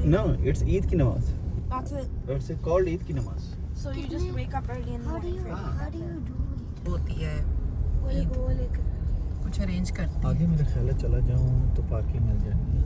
No, it's Eid की नमाज. That's it. It's called Eid की नमाज. So you just wake up early in the morning for it. How do you do it? होती है वो लेकर कुछ अरेंज करती है। आगे मेरा ख्याल है चला जाऊँ तो पार्किंग मिल जाएगी।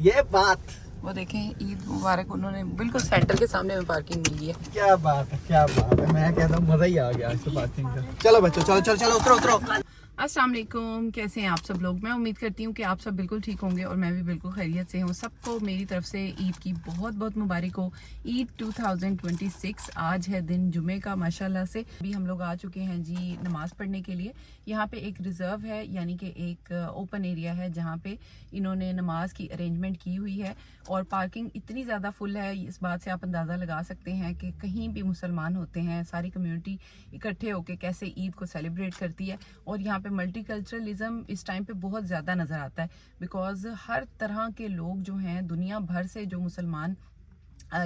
ये बात वो देखें ईद मुबारक उन्होंने बिल्कुल सेंटर के सामने में पार्किंग मिली है। क्या बात है मैं कहता हूँ मजा ही आ गया इस पार्किंग का। चलो बच्चों चलो उतरो। अस्सलाम वालेकुम, कैसे हैं आप सब लोग। मैं उम्मीद करती हूँ कि आप सब बिल्कुल ठीक होंगे और मैं भी बिल्कुल खैरियत से हूँ। सबको मेरी तरफ से ईद की बहुत बहुत मुबारक हो। ईद 2026 आज है दिन जुमे का माशाल्लाह से। अभी हम लोग आ चुके हैं जी नमाज पढ़ने के लिए। यहाँ पे एक रिजर्व है यानी कि एक ओपन एरिया है जहाँ पे इन्होंने नमाज की अरेंजमेंट की हुई है और पार्किंग इतनी ज़्यादा फुल है, इस बात से आप अंदाज़ा लगा सकते हैं कि कहीं भी मुसलमान होते हैं, सारी कम्युनिटी इकट्ठे होकर कैसे ईद को सेलिब्रेट करती है। और यहाँ पे मल्टीकल्चरलिज्म इस टाइम पे बहुत ज़्यादा नज़र आता है बिकॉज हर तरह के लोग जो हैं दुनिया भर से जो मुसलमान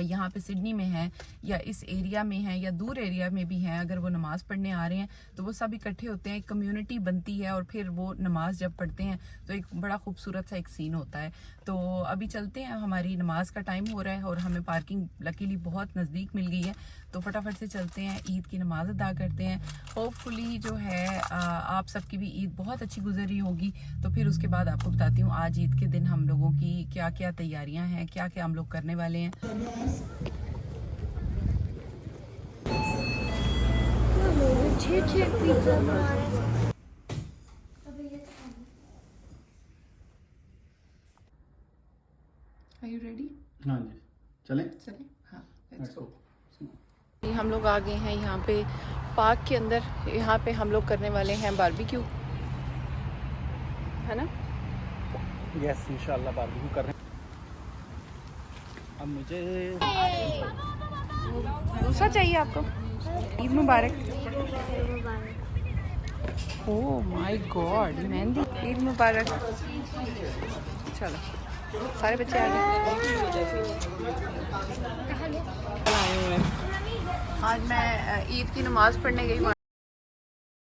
यहाँ पे सिडनी में हैं या इस एरिया में हैं या दूर एरिया में भी हैं, अगर वो नमाज़ पढ़ने आ रहे हैं तो वो सब इकट्ठे होते हैं, एक कम्युनिटी बनती है और फिर वो नमाज जब पढ़ते हैं तो एक बड़ा खूबसूरत सा एक सीन होता है। तो अभी चलते हैं, हमारी नमाज का टाइम हो रहा है और हमें पार्किंग लकीली बहुत नज़दीक मिल गई है तो फटाफट से चलते हैं, ईद की नमाज अदा करते हैं। होपफुली जो है आप सबकी भी ईद बहुत अच्छी गुजरी होगी। तो फिर उसके बाद आपको बताती हूँ आज ईद के दिन हम लोगों की क्या क्या तैयारियाँ हैं, क्या क्या हम लोग करने वाले हैं। Are you ready? हाँ जी चलें। हाँ हम लोग आ गए हैं यहाँ पे पार्क के अंदर। यहाँ पे हम लोग करने वाले हैं बारबेक्यू, है ना? यस इंशाल्लाह बारबेक्यू कर रहे हैं। अब मुझे दूसरा चाहिए आपको? ईद मुबारक। ओह माय गॉड, मेहंदी। ईद मुबारक। चलो सारे बच्चे आ गए। आज मैं ईद की नमाज़ पढ़ने गई।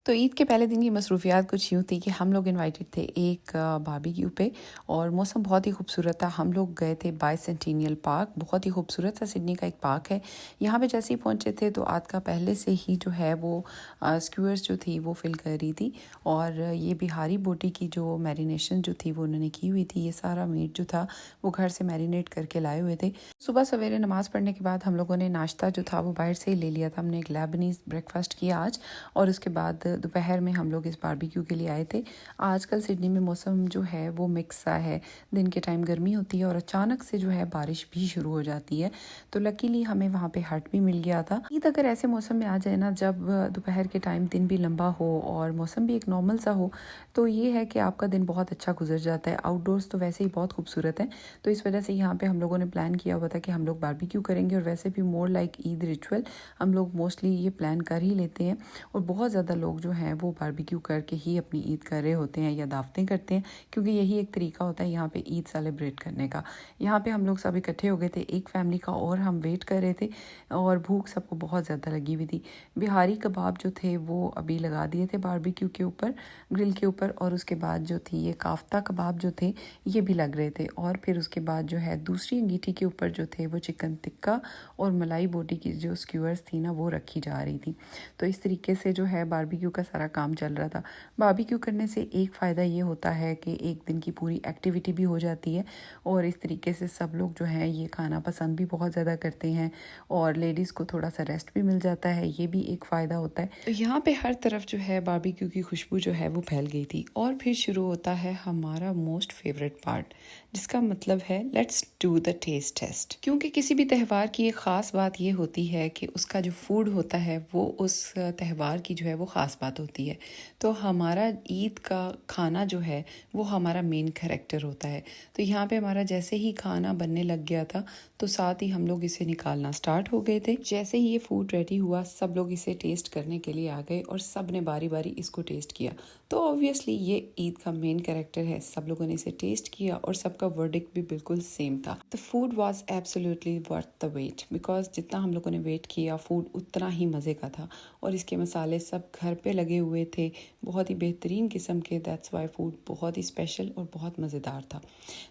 तो ईद के पहले दिन की मसरूफियात कुछ यूँ थी कि हम लोग इनवाइटेड थे एक बारबेक्यू पे और मौसम बहुत ही खूबसूरत था। हम लोग गए थे बाइसेंटेनियल पार्क, बहुत ही खूबसूरत सा सिडनी का एक पार्क है। यहाँ पे जैसे ही पहुँचे थे तो आदका पहले से ही जो है वो स्क्यूअर्स जो थी वो फिल कर रही थी और ये बिहारी बोटी की जो मैरिनेशन जो थी वो उन्होंने की हुई थी। ये सारा मीट जो था वो घर से मैरिनेट करके लाए हुए थे। सुबह सवेरे नमाज़ पढ़ने के बाद हम लोगों ने नाश्ता जो था वो बाहर से ही ले लिया था। हमने एक लेबनीज़ ब्रेकफास्ट किया आज और उसके बाद दोपहर में हम लोग इस बारबेक्यू के लिए आए थे। आजकल सिडनी में मौसम जो है वो मिक्स सा है, दिन के टाइम गर्मी होती है और अचानक से जो है बारिश भी शुरू हो जाती है। तो लकीली हमें वहाँ पे हट भी मिल गया था। ईद अगर ऐसे मौसम में आ जाए ना जब दोपहर के टाइम दिन भी लंबा हो और मौसम भी एक नॉर्मल सा हो तो ये है कि आपका दिन बहुत अच्छा गुजर जाता है। आउटडोर्स तो वैसे ही बहुत खूबसूरत है तो इस वजह से यहाँ पे हम लोगों ने प्लान किया हुआ था कि हम लोग बारबेक्यू करेंगे और वैसे भी मोर लाइक ईद रिचुअल हम लोग मोस्टली ये प्लान कर ही लेते हैं और बहुत ज़्यादा लोग जो हैं वो बारबेक्यू करके ही अपनी ईद कर रहे होते हैं या दावतें करते हैं क्योंकि यही एक तरीका होता है यहाँ पे ईद सेलिब्रेट करने का। यहाँ पे हम लोग सब इकट्ठे हो गए थे एक फैमिली का और हम वेट कर रहे थे और भूख सबको बहुत ज़्यादा लगी हुई थी। बिहारी कबाब जो थे वो अभी लगा दिए थे बारबेक्यू के ऊपर, ग्रिल के ऊपर और उसके बाद जो थी ये काफ्ता कबाब जो थे ये भी लग रहे थे और फिर उसके बाद जो है दूसरी अंगीठी के ऊपर जो थे वो चिकन टिक्का और मलाई बोटी की जो स्क्यूअर्स थी ना वो रखी जा रही थी। तो इस तरीके से जो है बारबेक्यू का सारा काम चल रहा था। बारबेक्यू करने से एक फ़ायदा ये होता है कि एक दिन की पूरी एक्टिविटी भी हो जाती है और इस तरीके से सब लोग जो हैं ये खाना पसंद भी बहुत ज़्यादा करते हैं और लेडीज़ को थोड़ा सा रेस्ट भी मिल जाता है, ये भी एक फ़ायदा होता है। तो यहाँ पे हर तरफ जो है बारबेक्यू की खुशबू जो है वो फैल गई थी और फिर शुरू होता है हमारा मोस्ट फेवरेट पार्ट जिसका मतलब है let's do the taste test. क्योंकि किसी भी त्यौहार की एक ख़ास बात ये होती है कि उसका जो फूड होता है वो उस त्यौहार की जो है वो ख़ास बात होती है। तो हमारा ईद का खाना जो है वो हमारा मेन कैरेक्टर होता है। तो यहाँ पे हमारा जैसे ही खाना बनने लग गया था तो साथ ही हम लोग इसे निकालना स्टार्ट हो गए थे। जैसे ही ये फूड रेडी हुआ सब लोग इसे टेस्ट करने के लिए आ गए और सब ने बारी बारी इसको टेस्ट किया। तो ऑब्वियसली ये ईद का मेन कैरेक्टर है। सब लोगों ने इसे टेस्ट किया और सबका वर्डिक्ट भी बिल्कुल सेम था। The food was absolutely worth the wait because जितना हम लोगों ने वेट किया फूड उतना ही मज़े का था और इसके मसाले सब घर पे लगे हुए थे, बहुत ही बेहतरीन किस्म के। दैट्स वाई फूड बहुत ही स्पेशल और बहुत मज़ेदार था।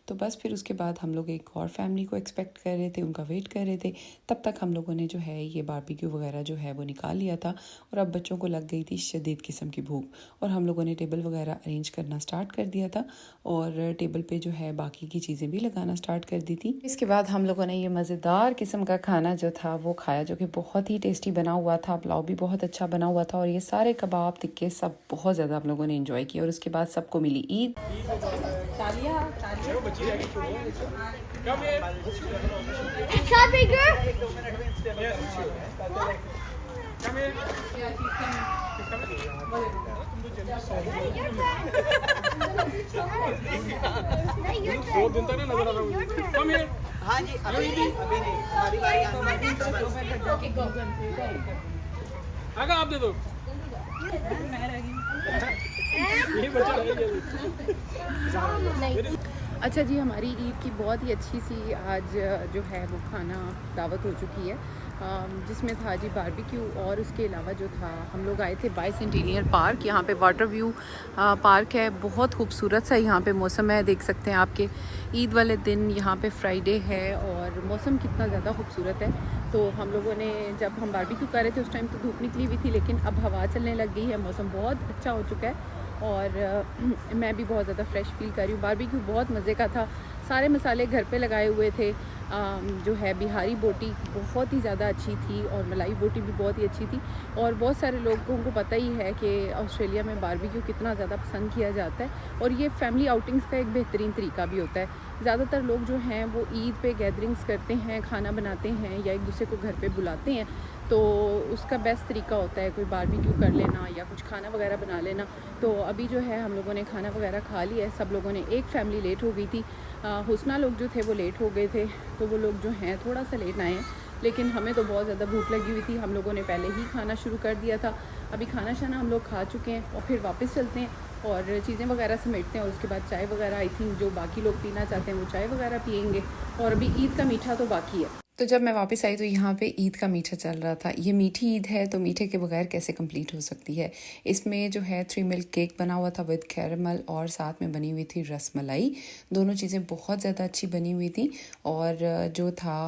तो बस फिर उसके बाद हम लोग एक और फैमिली को एक्सपेक्ट कर रहे थे, उनका वेट कर रहे थे। तब तक हम लोगों ने जो है ये बारबेक्यू वगैरह जो है वो निकाल लिया था और अब बच्चों को लग गई थी शदीद किस्म की भूख और हम लोगों ने टेबल वगैरह अरेंज करना स्टार्ट कर दिया था और टेबल पे जो है बाकी की चीज़ें भी लगाना स्टार्ट कर दी थी। इसके बाद हम लोगों ने ये मज़ेदार किस्म का खाना जो था वो खाया, जो कि बहुत ही टेस्टी बना हुआ था। पुलाव भी बहुत अच्छा बना हुआ था और ये सारे कबाब टिक्के सब बहुत ज़्यादा हम लोगों ने एंजॉय किया। और उसके बाद सबको मिली ईद। हाँ जी, अभी नहीं, हमारी बारी आगे आप दे दो। अच्छा जी, हमारी ईद की बहुत ही अच्छी सी आज जो है वो खाना दावत हो चुकी है, जिसमें था जी बारबेक्यू और उसके अलावा जो था हम लोग आए थे बाइसेंटेनियल पार्क। यहाँ पे वाटर व्यू पार्क है, बहुत खूबसूरत सा यहाँ पे मौसम है, देख सकते हैं आपके ईद वाले दिन यहाँ पे फ्राइडे है और मौसम कितना ज़्यादा खूबसूरत है। तो हम लोगों ने जब हम बारबेक्यू कर रहे थे उस टाइम तो धूप निकली हुई थी, लेकिन अब हवा चलने लग गई है, मौसम बहुत अच्छा हो चुका है और मैं भी बहुत ज़्यादा फ्रेश फील कर रही हूँ। बारबेक्यू बहुत मज़े का था, सारे मसाले घर पे लगाए हुए थे। जो है बिहारी बोटी बहुत ही ज़्यादा अच्छी थी और मलाई बोटी भी बहुत ही अच्छी थी। और बहुत सारे लोगों को पता ही है कि ऑस्ट्रेलिया में बारबेक्यू कितना ज़्यादा पसंद किया जाता है और ये फैमिली आउटिंग्स का एक बेहतरीन तरीका भी होता है। ज़्यादातर लोग जो हैं वो ईद पे गैदरिंग्स करते हैं, खाना बनाते हैं या एक दूसरे को घर पे बुलाते हैं, तो उसका बेस्ट तरीका होता है कोई बारबेक्यू कर लेना या कुछ खाना वगैरह बना लेना। तो अभी जो है हम लोगों ने खाना वगैरह खा लिया है, सब लोगों ने। एक फैमिली लेट हो गई थी, हुस्ना लोग जो थे वो लेट हो गए थे, तो वो लोग जो हैं थोड़ा सा लेट आए हैं, लेकिन हमें तो बहुत ज़्यादा भूख लगी हुई थी। हम लोगों ने पहले ही खाना शुरू कर दिया था। अभी खाना शाना हम लोग खा चुके हैं और फिर वापस चलते हैं और चीज़ें वगैरह समेटते हैं और उसके बाद चाय वगैरह, आई थिंक जो बाकी लोग पीना चाहते हैं वो चाय वगैरह पियेंगे और अभी ईद का मीठा तो बाकी है। तो जब मैं वापस आई तो यहाँ पे ईद का मीठा चल रहा था। ये मीठी ईद है तो मीठे के बगैर कैसे कंप्लीट हो सकती है। इसमें जो है 3 मिल्क केक बना हुआ था विद कैरमल और साथ में बनी हुई थी रसमलाई। दोनों चीज़ें बहुत ज़्यादा अच्छी बनी हुई थी और जो था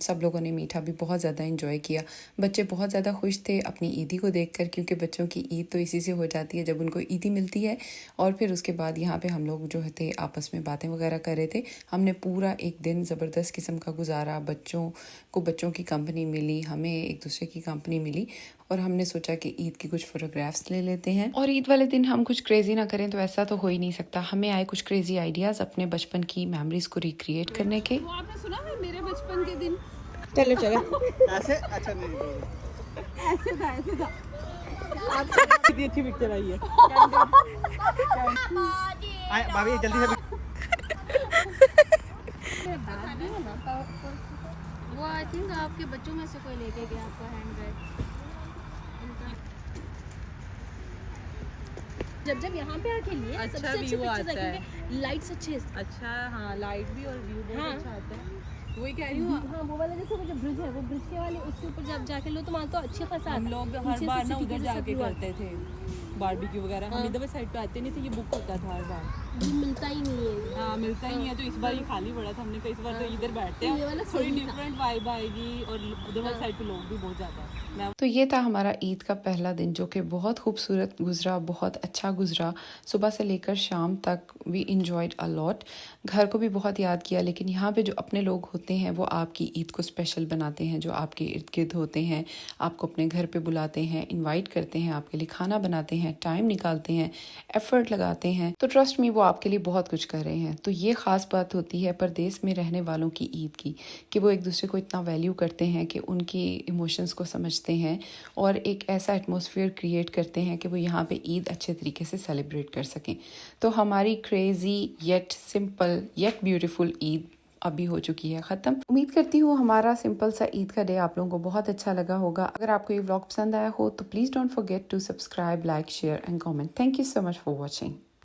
सब लोगों ने मीठा भी बहुत ज़्यादा इंजॉय किया। बच्चे बहुत ज़्यादा खुश थे अपनी ईदी को देखकर, क्योंकि बच्चों की ईद तो इसी से हो जाती है जब उनको ईदी मिलती है। और फिर उसके बाद यहाँ पे हम लोग जो थे आपस में बातें वगैरह कर रहे थे। हमने पूरा एक दिन ज़बरदस्त किस्म का गुजारा, बच्चों की कंपनी मिली, हमें एक दूसरे की कंपनी मिली और हमने सोचा कि ईद की कुछ फोटोग्राफ्स ले लेते हैं। और ईद वाले दिन हम कुछ क्रेजी ना करें तो ऐसा तो हो ही नहीं सकता। हमें आए कुछ क्रेजी आइडियाज़ अपने बचपन की मेमोरीज को रिक्रिएट करने के। वो आपने सुना है मेरे बचपन के दिन? चलो चलो ऐसे अच्छा नहीं ऐसे था कितनी अच्छी पिक्चर आई है। भाभी जल्दी से वो आई थिंक आपके बच्चों में से कोई लेके गया आपका हैंड बैग। जब यहाँ पे आके लिए अच्छा सबसे अच्छे व्यू पिक्चर्स आता है। देखेंगे, लाइट्स अच्छे हैं। अच्छा, हाँ लाइट भी और व्यू बहुत हाँ। अच्छा आता है। वही कह रही हूँ, हाँ वो वाला जैसे वो जो ब्रिज है, वो ब्रिज के वाले उसके ऊपर जब जाके लो तो वहाँ तो अच्छे खासा हम आता है। लोग हर नीचे से बार ना city उधर के जैसा जाके view आता करते थे बारबेक्यू वगैरह। हम हाँ। इधर साइड पे आते नहीं थे, ये बुक होता था हर बार। है। ये मिलता ही नहीं है। हाँ मिलता ही नहीं है, तो इस बार ये खाली पड़ा था। हमने कहा इस बार तो इधर बैठते ये वाला हैं, थोड़ी सही था। डिफरेंट वाइब आएगी और उधर वाली साइड पे लोग भी बहुत ज़्यादा हैं। तो ये था हमारा ईद का पहला दिन, जो कि बहुत खूबसूरत गुजरा, बहुत अच्छा गुजरा। सुबह से लेकर शाम तक वी इंजॉयड अ लॉट। घर को भी बहुत याद किया, लेकिन यहाँ पे जो अपने लोग होते हैं वो आपकी ईद को स्पेशल बनाते हैं। जो आपके इर्द गिर्द होते हैं, आपको अपने घर पे बुलाते हैं, इनवाइट करते हैं, आपके लिए खाना बनाते हैं, टाइम निकालते हैं, एफर्ट लगाते हैं, तो ट्रस्ट मी वो आपके लिए बहुत कुछ कर रहे हैं। तो ये ख़ास बात होती है परदेश में रहने वालों की ईद की, कि वो एक दूसरे को इतना वैल्यू करते हैं कि उनकी इमोशंस को समझते हैं और एक ऐसा एटमॉस्फेयर क्रिएट करते हैं कि वो यहाँ पे ईद अच्छे तरीके से सेलिब्रेट कर सकें। तो हमारी crazy yet simple yet beautiful Eid अभी हो चुकी है ख़त्म। उम्मीद करती हूँ हमारा सिंपल सा ईद का डे आप लोगों को बहुत अच्छा लगा होगा। अगर आपको ये व्लॉग पसंद आया हो तो please don't forget to subscribe, like, share and comment. Thank you so much for watching.